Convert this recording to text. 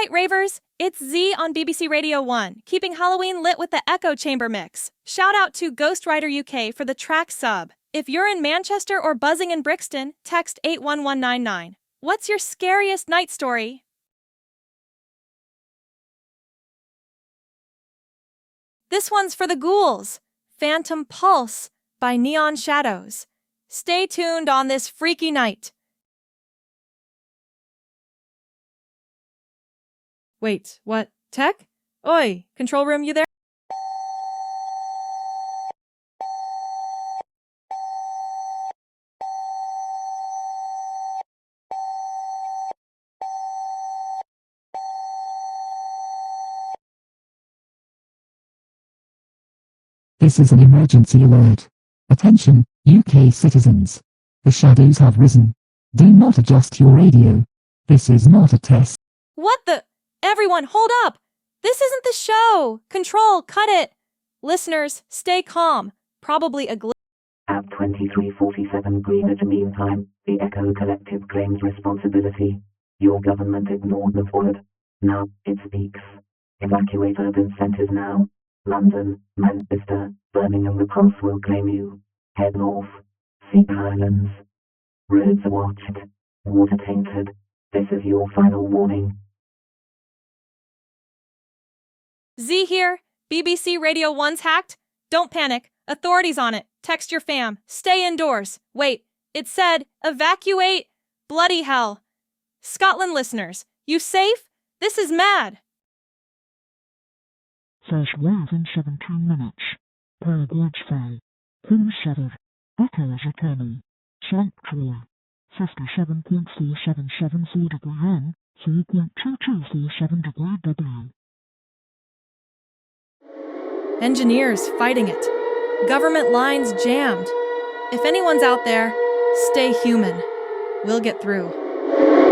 night, ravers! It's Z on BBC Radio 1, keeping Halloween lit with the Echo Chamber mix. Shout out to Ghostwriter UK for the track sub. If you're in Manchester or buzzing in Brixton, text 81199. What's your scariest night story? This one's for the ghouls. Phantom Pulse by Neon Shadows. Stay tuned on this freaky night. Wait, what? Tech? Oi, control room, you there? This is an emergency alert. Attention, UK citizens. The shadows have risen. Do not adjust your radio. This is not a test. What the? Everyone, hold up! This isn't the show! Control, cut it! Listeners, stay calm. Probably a glitch. At 23:47 Greenwich Mean Time, the Echo Collective claims responsibility. Your government ignored the word. Now, it speaks. Evacuate urban centres now. London, Manchester, Birmingham, the Pulse will claim you. Head north. Seek Highlands. Roads are watched. Water tainted. This is your final warning. Z here. BBC Radio 1's hacked. Don't panic. Authorities on it. Text your fam. Stay indoors. Wait, it said evacuate. Bloody hell. Scotland listeners, you safe? This is mad. First wave in 17 minutes. Per gauge fail. Pin 7. Echo is returning. Slight clear. 57.4774 degree in. 3.2247 degree W. Engineers fighting it. Government lines jammed. If anyone's out there, stay human. We'll get through.